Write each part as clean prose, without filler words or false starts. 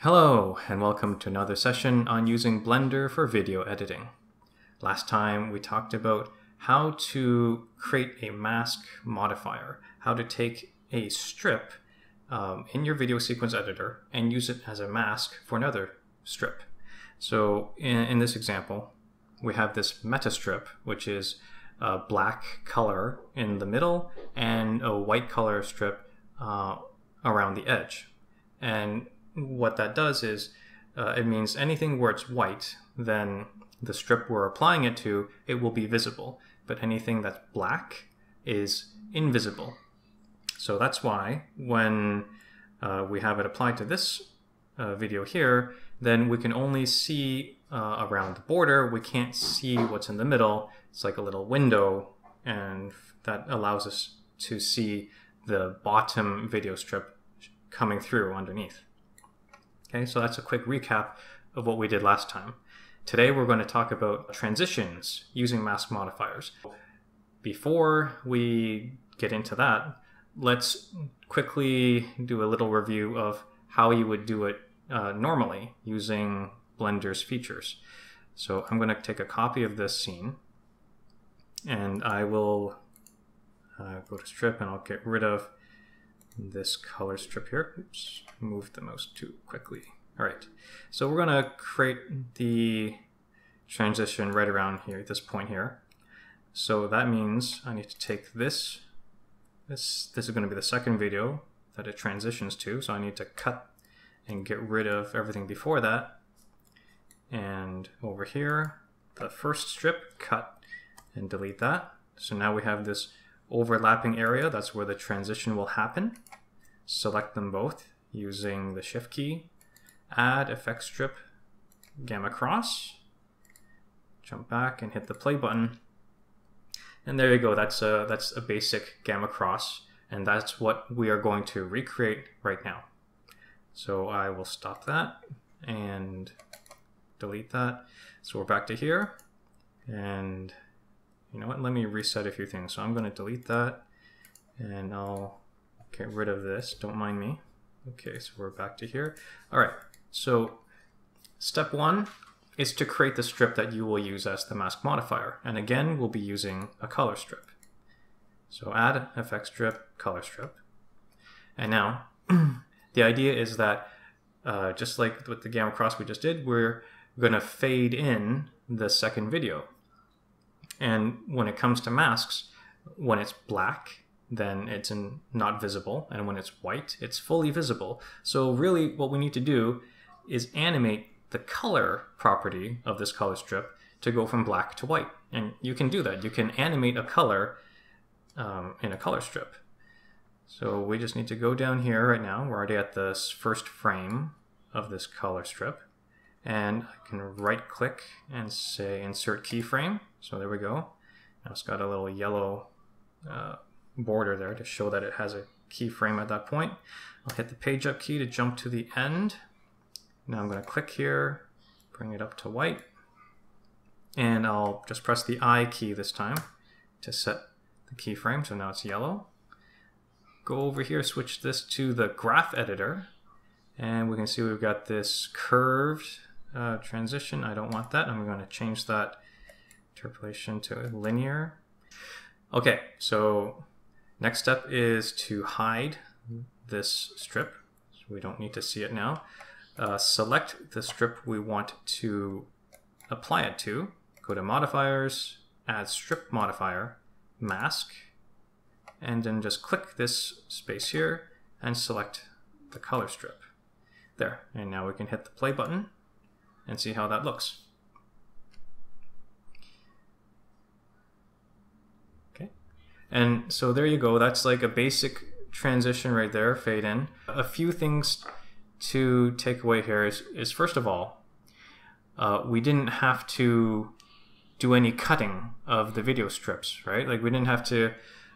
Hello, and welcome to another session on using Blender for video editing. Last time we talked about how to create a mask modifier, how to take a strip in your video sequence editor and use it as a mask for another strip. So in this example, we have this meta strip, which is a black color in the middle and a white color strip around the edge. And what that does is it means anything where it's white, then the strip we're applying it to, it will be visible. But anything that's black is invisible. So that's why when we have it applied to this video here, then we can only see around the border. We can't see what's in the middle. It's like a little window, and that allows us to see the bottom video strip coming through underneath. Okay, so that's a quick recap of what we did last time. Today we're going to talk about transitions using mask modifiers. Before we get into that, let's quickly do a little review of how you would do it normally using Blender's features. So I'm going to take a copy of this scene, and I will go to strip, and I'll get rid of this color strip here. Oops, moved the mouse too quickly. All right, so we're going to create the transition right around here, at this point here. So that means I need to take this is going to be the second video that it transitions to, so I need to cut and get rid of everything before that. And over here, the first strip, cut and delete that. So now we have this overlapping area. That's where the transition will happen. Select them both using the Shift key. Add effect strip, gamma cross. Jump back and hit the play button. And there you go. That's a basic gamma cross, and that's what we are going to recreate right now. So I will stop that and delete that. So we're back to here, and you know what? Let me reset a few things. So I'm going to delete that, and I'll get rid of this. Don't mind me. Okay, so we're back to here. All right. So step one is to create the strip that you will use as the mask modifier. And again, we'll be using a color strip. So add effect strip, color strip. And now the idea is that just like with the gamma cross we just did, we're going to fade in the second video. And when it comes to masks, when it's black, then it's not visible. And when it's white, it's fully visible. So really what we need to do is animate the color property of this color strip to go from black to white. And you can do that. You can animate a color in a color strip. So we just need to go down here right now. We're already at this first frame of this color strip. And I can right click and say insert keyframe. So there we go. Now it's got a little yellow border there to show that it has a keyframe at that point. I'll hit the page up key to jump to the end. Now I'm going to click here, bring it up to white, and I'll just press the I key this time to set the keyframe. So now it's yellow. Go over here, switch this to the graph editor, and we can see we've got this curved transition. I don't want that. I'm going to change that interpolation to linear. Okay, so next step is to hide this strip. So we don't need to see it now. Select the strip we want to apply it to. Go to Modifiers, add Strip Modifier, Mask, and then just click this space here and select the color strip. There, and now we can hit the play button and see how that looks. Okay, and so there you go. That's like a basic transition right there, fade in. A few things to take away here is first of all, we didn't have to do any cutting of the video strips, right? Like we didn't have to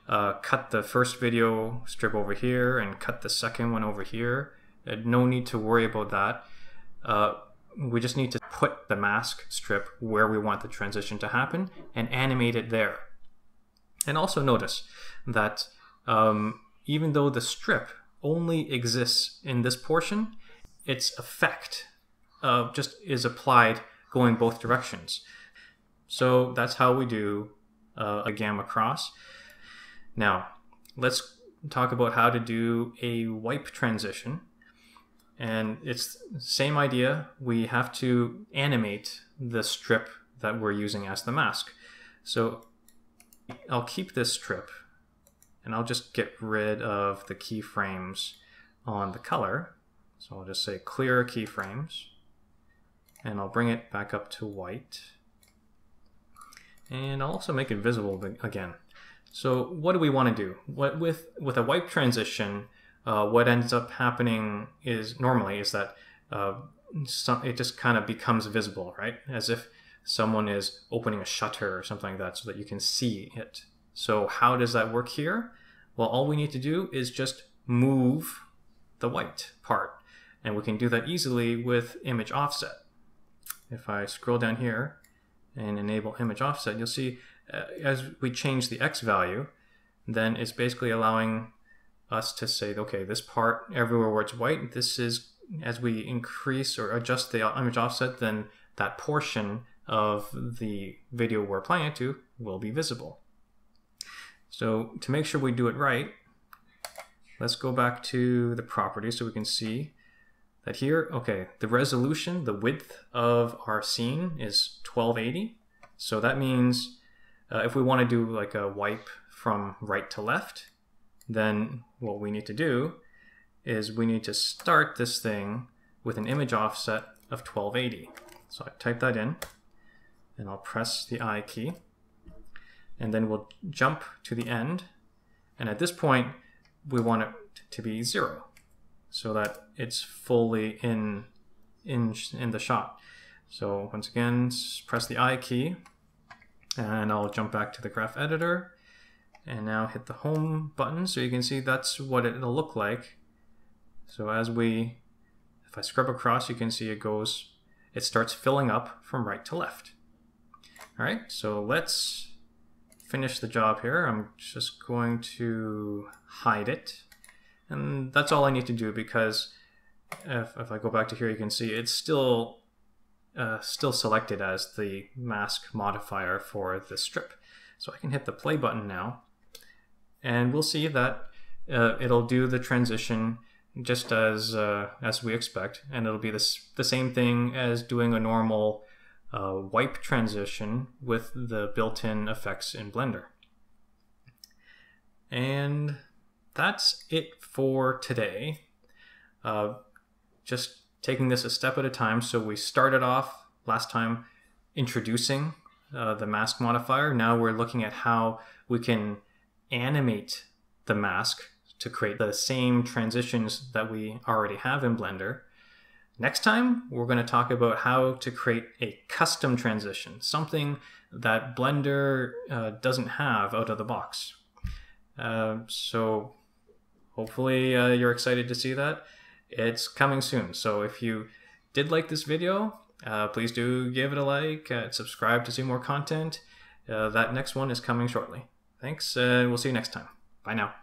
cut the first video strip over here and cut the second one over here. No need to worry about that. We just need to put the mask strip where we want the transition to happen and animate it there. And also notice that even though the strip only exists in this portion, its effect just is applied going both directions. So that's how we do a gamma cross. Now, let's talk about how to do a wipe transition. And it's the same idea. We have to animate the strip that we're using as the mask. So I'll keep this strip, and I'll just get rid of the keyframes on the color. So I'll just say clear keyframes, and I'll bring it back up to white. And I'll also make it visible again. So what do we want to do? With a wipe transition, what ends up happening is normally that it just kind of becomes visible, right? As if someone is opening a shutter or something like that, so that you can see it. So how does that work here? Well, all we need to do is just move the white part, and we can do that easily with image offset. If I scroll down here and enable image offset, you'll see as we change the X value, then it's basically allowing us to say, okay, this part everywhere where it's white, this is, as we increase or adjust the image offset, then that portion of the video we're applying it to will be visible. So to make sure we do it right, let's go back to the properties so we can see that here, okay, the resolution, the width of our scene is 1280. So that means if we want to do like a wipe from right to left, then what we need to do is we need to start this thing with an image offset of 1280. So I type that in, and I'll press the I key, and then we'll jump to the end. And at this point, we want it to be 0, so that it's fully in the shot. So once again, press the I key, and I'll jump back to the graph editor, and now hit the home button so you can see that's what it'll look like. So if I scrub across, you can see it starts filling up from right to left. All right, so let's finish the job here. I'm just going to hide it. And that's all I need to do, because if I go back to here, you can see it's still selected as the mask modifier for the strip. So I can hit the play button now, and we'll see that it'll do the transition just as we expect, and it'll be the same thing as doing a normal wipe transition with the built-in effects in Blender. And that's it for today. Just taking this a step at a time. So we started off last time introducing the mask modifier. Now we're looking at how we can animate the mask to create the same transitions that we already have in Blender. Next time, we're going to talk about how to create a custom transition, something that Blender doesn't have out of the box. So hopefully you're excited to see that. It's coming soon. So if you did like this video, please do give it a like, subscribe to see more content. That next one is coming shortly. Thanks, we'll see you next time. Bye now.